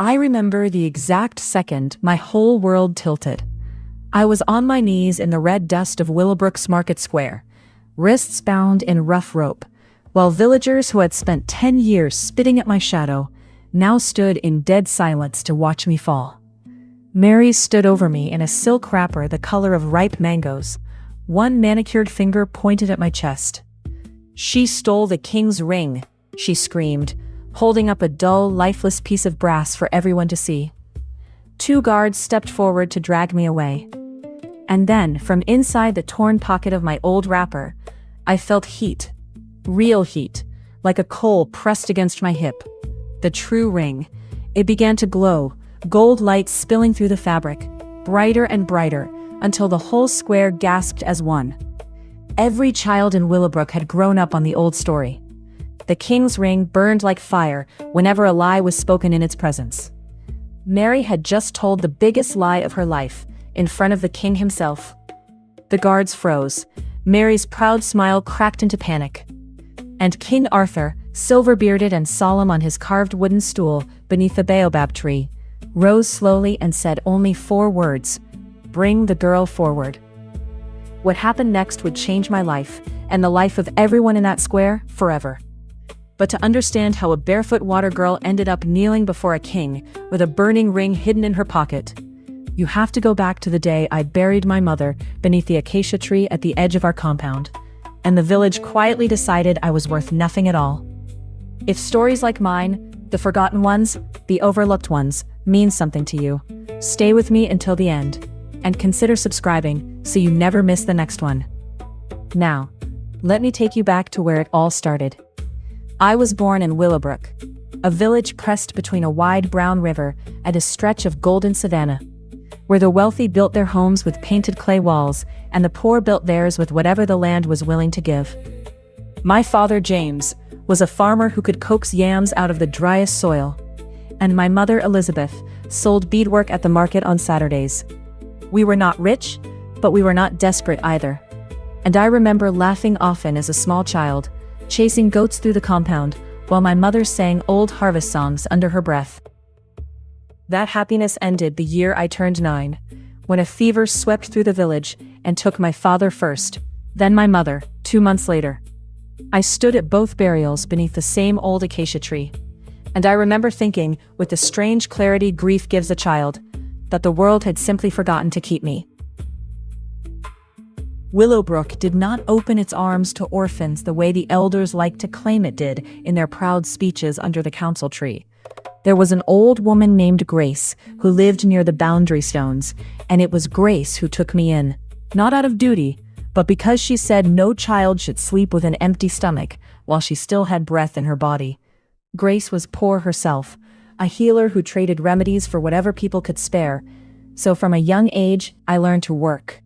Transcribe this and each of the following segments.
I remember the exact second my whole world tilted. I was on my knees in the red dust of Willowbrook's Market Square, wrists bound in rough rope, while villagers who had spent 10 years spitting at my shadow now stood in dead silence to watch me fall. Mary stood over me in a silk wrapper the color of ripe mangoes, one manicured finger pointed at my chest. "She stole the king's ring," she screamed, holding up a dull, lifeless piece of brass for everyone to see. 2 guards stepped forward to drag me away. And then, from inside the torn pocket of my old wrapper, I felt heat. Real heat, like a coal pressed against my hip. The true ring. It began to glow, gold light spilling through the fabric, brighter and brighter, until the whole square gasped as one. Every child in Willowbrook had grown up on the old story. The king's ring burned like fire whenever a lie was spoken in its presence. Mary had just told the biggest lie of her life, in front of the king himself. The guards froze. Mary's proud smile cracked into panic. And King Arthur, silver-bearded and solemn on his carved wooden stool beneath the baobab tree, rose slowly and said only 4 words: "Bring the girl forward." What happened next would change my life, and the life of everyone in that square, forever. But to understand how a barefoot water girl ended up kneeling before a king with a burning ring hidden in her pocket, you have to go back to the day I buried my mother beneath the acacia tree at the edge of our compound, and the village quietly decided I was worth nothing at all. If stories like mine, the forgotten ones, the overlooked ones, mean something to you, stay with me until the end, and consider subscribing so you never miss the next one. Now, let me take you back to where it all started. I was born in Willowbrook, a village pressed between a wide brown river and a stretch of golden savanna, where the wealthy built their homes with painted clay walls and the poor built theirs with whatever the land was willing to give. My father, James, was a farmer who could coax yams out of the driest soil, and my mother, Elizabeth, sold beadwork at the market on Saturdays. We were not rich, but we were not desperate either. And I remember laughing often as a small child, chasing goats through the compound, while my mother sang old harvest songs under her breath. That happiness ended the year I turned 9, when a fever swept through the village and took my father first, then my mother, 2 months later. I stood at both burials beneath the same old acacia tree, and I remember thinking, with the strange clarity grief gives a child, that the world had simply forgotten to keep me. Willowbrook did not open its arms to orphans the way the elders liked to claim it did in their proud speeches under the council tree. There was an old woman named Grace who lived near the boundary stones, and it was Grace who took me in, not out of duty, but because she said no child should sleep with an empty stomach while she still had breath in her body. Grace was poor herself, a healer who traded remedies for whatever people could spare, so from a young age I learned to work.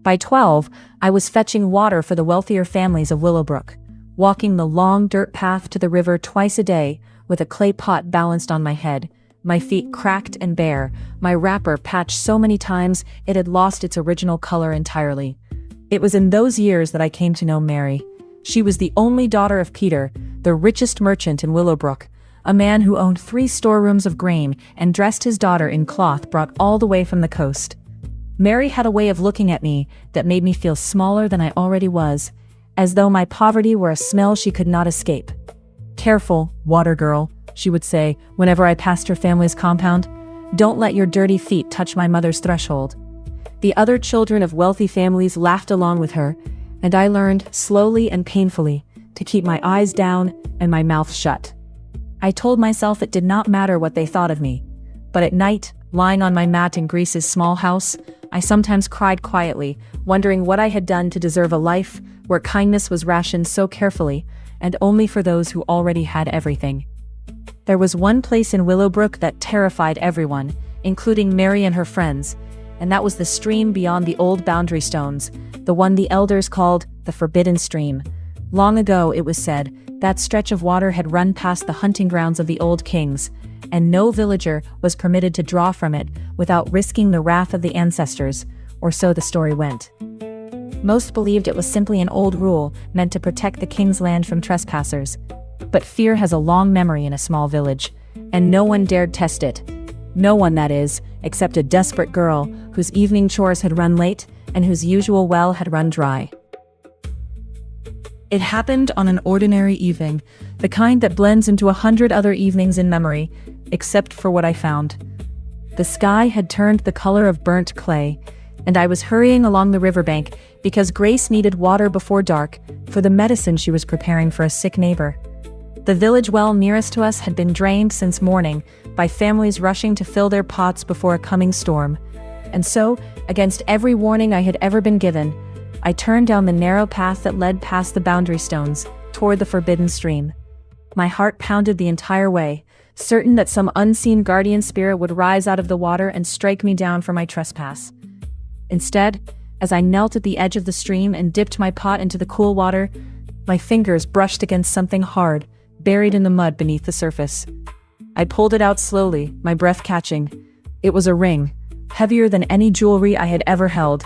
By 12, I was fetching water for the wealthier families of Willowbrook, walking the long dirt path to the river twice a day with a clay pot balanced on my head, my feet cracked and bare, my wrapper patched so many times it had lost its original color entirely. It was in those years that I came to know Mary. She was the only daughter of Peter, the richest merchant in Willowbrook, a man who owned 3 storerooms of grain and dressed his daughter in cloth brought all the way from the coast. Mary had a way of looking at me that made me feel smaller than I already was, as though my poverty were a smell she could not escape. "Careful, water girl," she would say whenever I passed her family's compound. "Don't let your dirty feet touch my mother's threshold." The other children of wealthy families laughed along with her, and I learned, slowly and painfully, to keep my eyes down and my mouth shut. I told myself it did not matter what they thought of me, but at night, lying on my mat in Grace's small house, I sometimes cried quietly, wondering what I had done to deserve a life where kindness was rationed so carefully, and only for those who already had everything. There was one place in Willowbrook that terrified everyone, including Mary and her friends, and that was the stream beyond the old boundary stones, the one the elders called the Forbidden Stream. Long ago, it was said, that stretch of water had run past the hunting grounds of the old kings, and no villager was permitted to draw from it without risking the wrath of the ancestors, or so the story went. Most believed it was simply an old rule meant to protect the king's land from trespassers. But fear has a long memory in a small village, and no one dared test it, No one, that is, except a desperate girl whose evening chores had run late and whose usual well had run dry. It happened on an ordinary evening, the kind that blends into 100 other evenings in memory, except for what I found. The sky had turned the color of burnt clay, and I was hurrying along the riverbank because Grace needed water before dark for the medicine she was preparing for a sick neighbor. The village well nearest to us had been drained since morning by families rushing to fill their pots before a coming storm. And so, against every warning I had ever been given, I turned down the narrow path that led past the boundary stones toward the forbidden stream. My heart pounded the entire way, certain that some unseen guardian spirit would rise out of the water and strike me down for my trespass. Instead, as I knelt at the edge of the stream and dipped my pot into the cool water, my fingers brushed against something hard, buried in the mud beneath the surface. I pulled it out slowly, my breath catching. It was a ring, heavier than any jewelry I had ever held,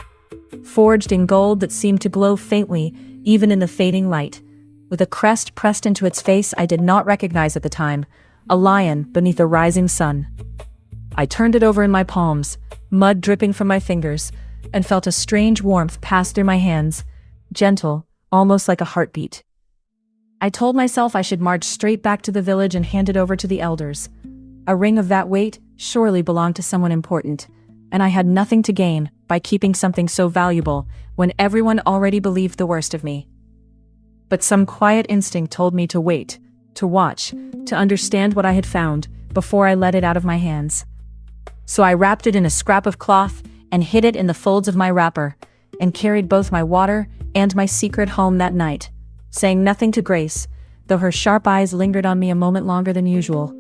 forged in gold that seemed to glow faintly, even in the fading light. With a crest pressed into its face I did not recognize at the time, a lion beneath a rising sun. I turned it over in my palms, mud dripping from my fingers, and felt a strange warmth pass through my hands, gentle, almost like a heartbeat. I told myself I should march straight back to the village and hand it over to the elders. A ring of that weight surely belonged to someone important, and I had nothing to gain by keeping something so valuable when everyone already believed the worst of me. But some quiet instinct told me to wait, to watch, to understand what I had found before I let it out of my hands. So I wrapped it in a scrap of cloth and hid it in the folds of my wrapper, and carried both my water and my secret home that night, saying nothing to Grace, though her sharp eyes lingered on me a moment longer than usual,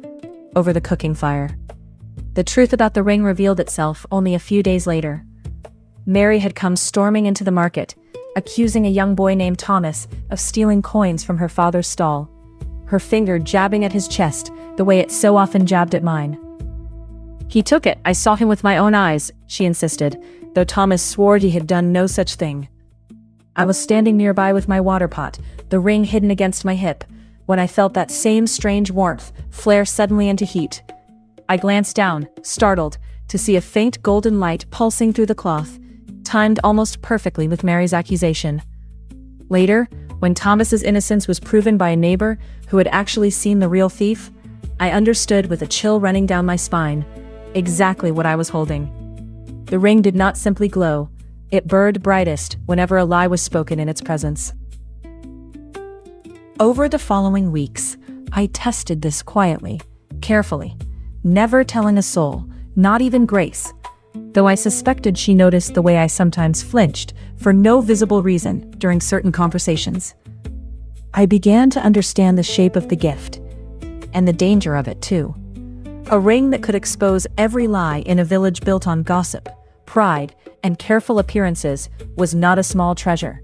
over the cooking fire. The truth about the ring revealed itself only a few days later. Mary had come storming into the market, accusing a young boy named Thomas of stealing coins from her father's stall, her finger jabbing at his chest the way it so often jabbed at mine. "He took it, I saw him with my own eyes," she insisted, though Thomas swore he had done no such thing. I was standing nearby with my water pot, the ring hidden against my hip, when I felt that same strange warmth flare suddenly into heat. I glanced down, startled, to see a faint golden light pulsing through the cloth, timed almost perfectly with Mary's accusation. Later, when Thomas's innocence was proven by a neighbor who had actually seen the real thief, I understood with a chill running down my spine exactly what I was holding. The ring did not simply glow, it burned brightest whenever a lie was spoken in its presence. Over the following weeks, I tested this quietly, carefully, never telling a soul, not even Grace, though I suspected she noticed the way I sometimes flinched for no visible reason during certain conversations. I began to understand the shape of the gift, and the danger of it too. A ring that could expose every lie in a village built on gossip, pride, and careful appearances was not a small treasure.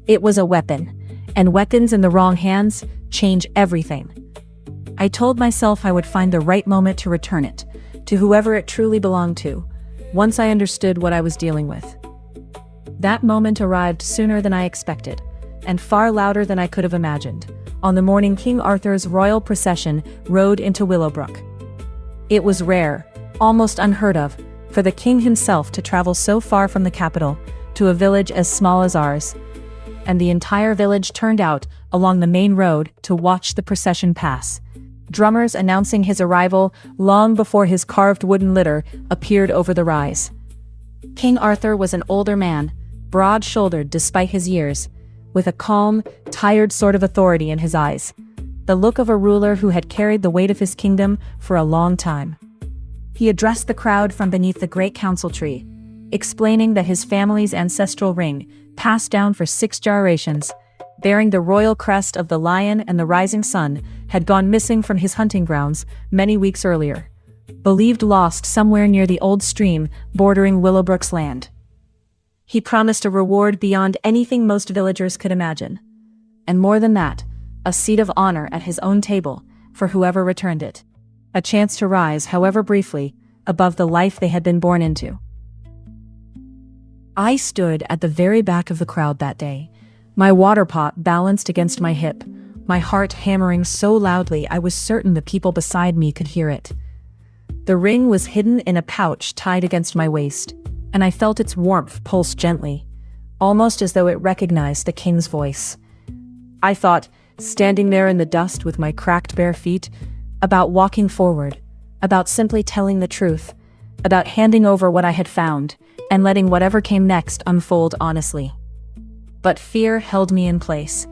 It was a weapon, and weapons in the wrong hands change everything. I told myself I would find the right moment to return it, to whoever it truly belonged to, once I understood what I was dealing with. That moment arrived sooner than I expected, and far louder than I could have imagined, on the morning King Arthur's royal procession rode into Willowbrook. It was rare, almost unheard of, for the king himself to travel so far from the capital to a village as small as ours, and the entire village turned out along the main road to watch the procession pass, drummers announcing his arrival long before his carved wooden litter appeared over the rise. King Arthur was an older man, broad-shouldered despite his years, with a calm, tired sort of authority in his eyes, the look of a ruler who had carried the weight of his kingdom for a long time. He addressed the crowd from beneath the great council tree, explaining that his family's ancestral ring, passed down for 6 generations, bearing the royal crest of the lion and the rising sun, had gone missing from his hunting grounds many weeks earlier, believed lost somewhere near the old stream bordering Willowbrook's land. He promised a reward beyond anything most villagers could imagine, and more than that, a seat of honor at his own table for whoever returned it, a chance to rise, however briefly, above the life they had been born into. I stood at the very back of the crowd that day, my water pot balanced against my hip, my heart hammering so loudly I was certain the people beside me could hear it. The ring was hidden in a pouch tied against my waist, and I felt its warmth pulse gently, almost as though it recognized the king's voice. I thought, standing there in the dust with my cracked bare feet, about walking forward, about simply telling the truth, about handing over what I had found, and letting whatever came next unfold honestly. But fear held me in place.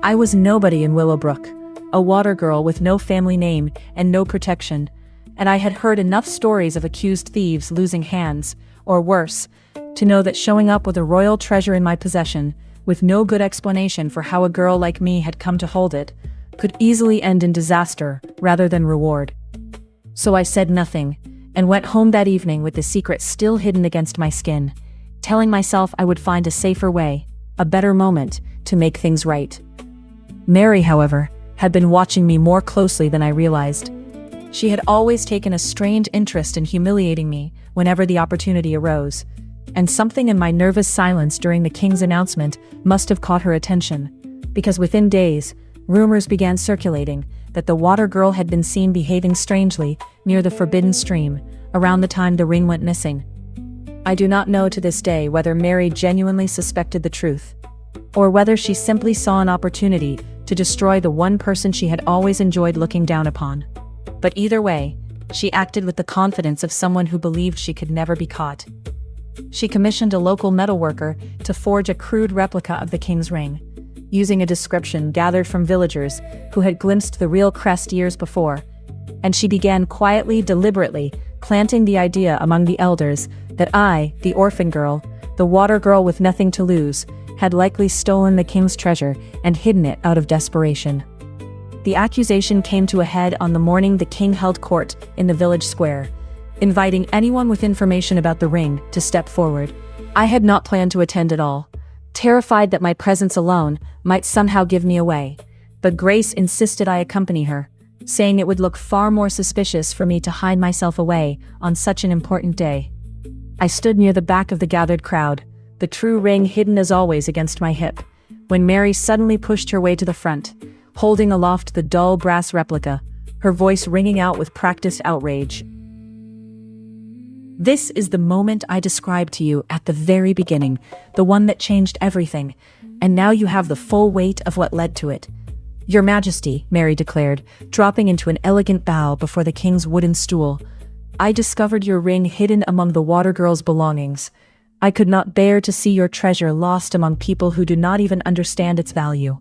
I was nobody in Willowbrook, a water girl with no family name and no protection, and I had heard enough stories of accused thieves losing hands, or worse, to know that showing up with a royal treasure in my possession, with no good explanation for how a girl like me had come to hold it, could easily end in disaster rather than reward. So I said nothing, and went home that evening with the secret still hidden against my skin, telling myself I would find a safer way, a better moment, to make things right. Mary, however, had been watching me more closely than I realized. She had always taken a strange interest in humiliating me whenever the opportunity arose, and something in my nervous silence during the king's announcement must have caught her attention, because within days, rumors began circulating that the water girl had been seen behaving strangely near the forbidden stream around the time the ring went missing. I do not know to this day whether Mary genuinely suspected the truth, or whether she simply saw an opportunity to destroy the one person she had always enjoyed looking down upon. But either way, she acted with the confidence of someone who believed she could never be caught. She commissioned a local metalworker to forge a crude replica of the king's ring, using a description gathered from villagers who had glimpsed the real crest years before, and she began quietly, deliberately, planting the idea among the elders that I, the orphan girl, the water girl with nothing to lose, had likely stolen the king's treasure and hidden it out of desperation. The accusation came to a head on the morning the king held court in the village square, inviting anyone with information about the ring to step forward. I had not planned to attend at all, terrified that my presence alone might somehow give me away, but Grace insisted I accompany her, saying it would look far more suspicious for me to hide myself away on such an important day. I stood near the back of the gathered crowd, the true ring hidden as always against my hip, when Mary suddenly pushed her way to the front, holding aloft the dull brass replica, her voice ringing out with practiced outrage. This is the moment I described to you at the very beginning, the one that changed everything, and now you have the full weight of what led to it. Your Majesty, Mary declared, dropping into an elegant bow before the king's wooden stool, I discovered your ring hidden among the water girl's belongings. I could not bear to see your treasure lost among people who do not even understand its value.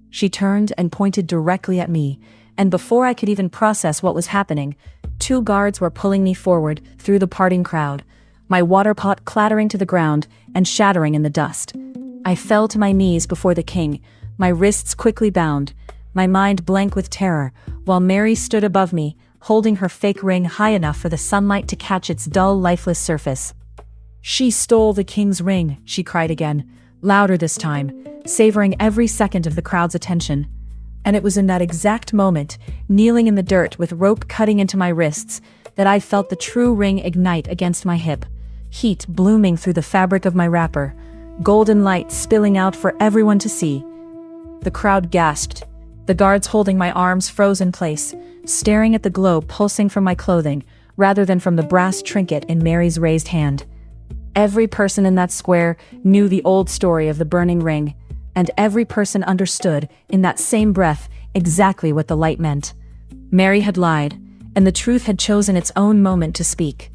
She turned and pointed directly at me, and before I could even process what was happening, 2 guards were pulling me forward through the parting crowd, my water pot clattering to the ground and shattering in the dust. I fell to my knees before the king, my wrists quickly bound, my mind blank with terror, while Mary stood above me, holding her fake ring high enough for the sunlight to catch its dull, lifeless surface. She stole the king's ring, she cried again, louder this time, savoring every second of the crowd's attention. And it was in that exact moment, kneeling in the dirt with rope cutting into my wrists, that I felt the true ring ignite against my hip, heat blooming through the fabric of my wrapper, golden light spilling out for everyone to see. The crowd gasped, the guards holding my arms froze in place, staring at the glow pulsing from my clothing, rather than from the brass trinket in Mary's raised hand. Every person in that square knew the old story of the burning ring, and every person understood, in that same breath, exactly what the light meant. Mary had lied, and the truth had chosen its own moment to speak.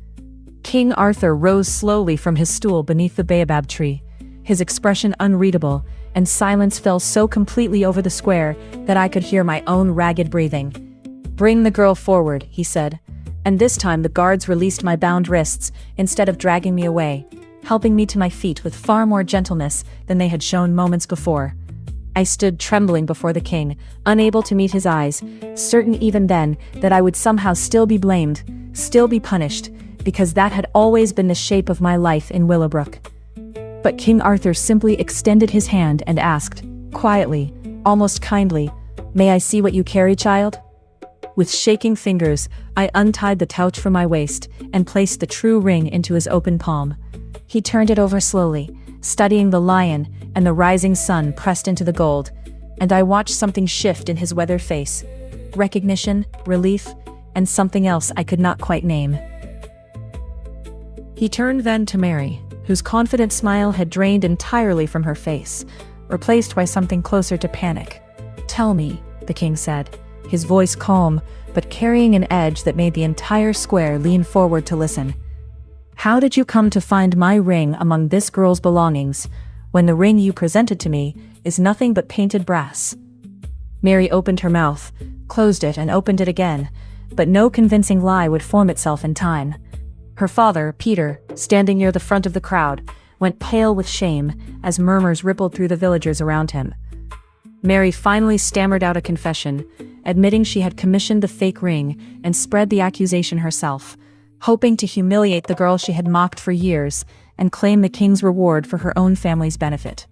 King Arthur rose slowly from his stool beneath the baobab tree, his expression unreadable, and silence fell so completely over the square that I could hear my own ragged breathing. "Bring the girl forward," he said, and this time the guards released my bound wrists instead of dragging me away, helping me to my feet with far more gentleness than they had shown moments before. I stood trembling before the king, unable to meet his eyes, certain even then that I would somehow still be blamed, still be punished, because that had always been the shape of my life in Willowbrook. But King Arthur simply extended his hand and asked, quietly, almost kindly, "May I see what you carry, child?" With shaking fingers, I untied the pouch from my waist and placed the true ring into his open palm. He turned it over slowly, studying the lion and the rising sun pressed into the gold, and I watched something shift in his weathered face. Recognition, relief, and something else I could not quite name. He turned then to Mary, whose confident smile had drained entirely from her face, replaced by something closer to panic. "Tell me," the king said, his voice calm, but carrying an edge that made the entire square lean forward to listen. "How did you come to find my ring among this girl's belongings, when the ring you presented to me is nothing but painted brass?" Mary opened her mouth, closed it and opened it again, but no convincing lie would form itself in time. Her father, Peter, standing near the front of the crowd, went pale with shame as murmurs rippled through the villagers around him. Mary finally stammered out a confession, admitting she had commissioned the fake ring and spread the accusation herself, hoping to humiliate the girl she had mocked for years and claim the king's reward for her own family's benefit.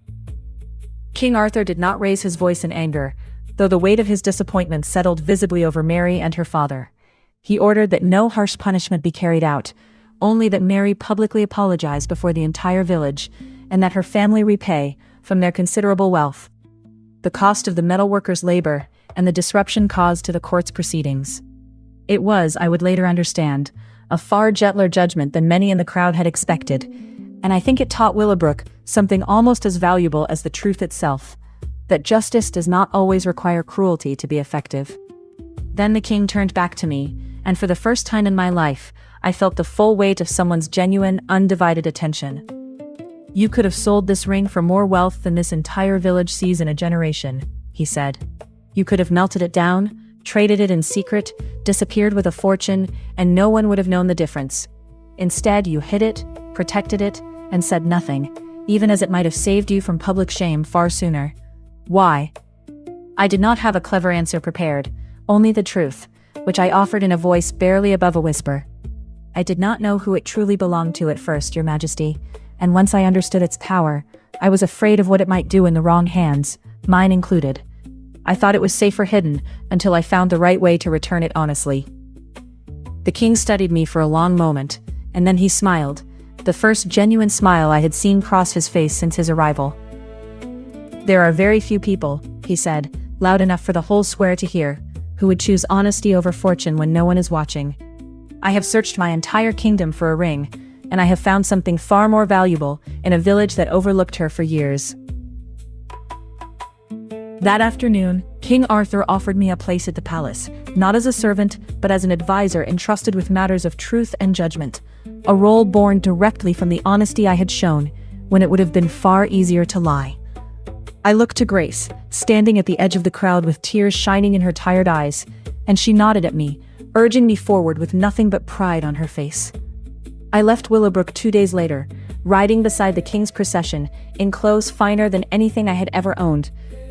King Arthur did not raise his voice in anger, though the weight of his disappointment settled visibly over Mary and her father. He ordered that no harsh punishment be carried out, only that Mary publicly apologize before the entire village, and that her family repay, from their considerable wealth, the cost of the metalworkers' labor and the disruption caused to the court's proceedings. It was, I would later understand, a far gentler judgment than many in the crowd had expected, and I think it taught Willowbrook something almost as valuable as the truth itself, that justice does not always require cruelty to be effective. Then the king turned back to me, and for the first time in my life, I felt the full weight of someone's genuine, undivided attention. "You could have sold this ring for more wealth than this entire village sees in a generation," he said. "You could have melted it down, traded it in secret, disappeared with a fortune, and no one would have known the difference. Instead, you hid it, protected it, and said nothing, even as it might have saved you from public shame far sooner. Why?" I did not have a clever answer prepared, only the truth, which I offered in a voice barely above a whisper. "I did not know who it truly belonged to at first, Your Majesty, and once I understood its power, I was afraid of what it might do in the wrong hands, mine included. I thought it was safer hidden until I found the right way to return it honestly." The king studied me for a long moment, and then he smiled, the first genuine smile I had seen cross his face since his arrival. "There are very few people," he said, loud enough for the whole square to hear, "who would choose honesty over fortune when no one is watching. I have searched my entire kingdom for a ring, and I have found something far more valuable in a village that overlooked her for years." That afternoon, King Arthur offered me a place at the palace, not as a servant, but as an advisor entrusted with matters of truth and judgment, a role born directly from the honesty I had shown, when it would have been far easier to lie. I looked to Grace, standing at the edge of the crowd with tears shining in her tired eyes, and she nodded at me, urging me forward with nothing but pride on her face. I left Willowbrook 2 days later, riding beside the king's procession, in clothes finer than anything I had ever owned,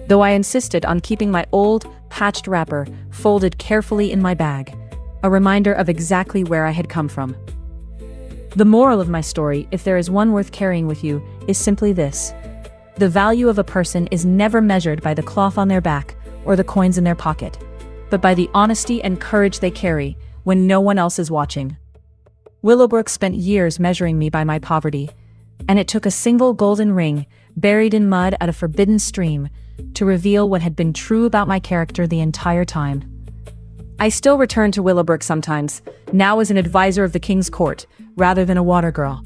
though I insisted on keeping my old, patched wrapper folded carefully in my bag, a reminder of exactly where I had come from. The moral of my story, if there is one worth carrying with you, is simply this: the value of a person is never measured by the cloth on their back or the coins in their pocket, but by the honesty and courage they carry when no one else is watching. Willowbrook spent years measuring me by my poverty, and it took a single golden ring, buried in mud at a forbidden stream, to reveal what had been true about my character the entire time. I still return to Willowbrook sometimes, now as an advisor of the king's court, rather than a water girl.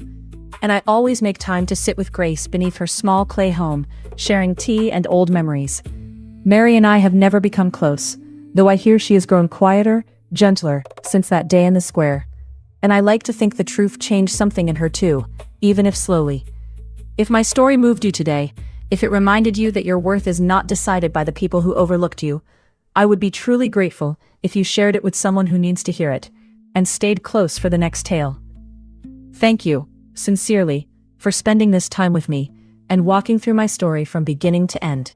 And I always make time to sit with Grace beneath her small clay home, sharing tea and old memories. Mary and I have never become close, though I hear she has grown quieter, gentler, since that day in the square. And I like to think the truth changed something in her too, even if slowly. If my story moved you today, if it reminded you that your worth is not decided by the people who overlooked you, I would be truly grateful if you shared it with someone who needs to hear it, and stayed close for the next tale. Thank you, sincerely, for spending this time with me, and walking through my story from beginning to end.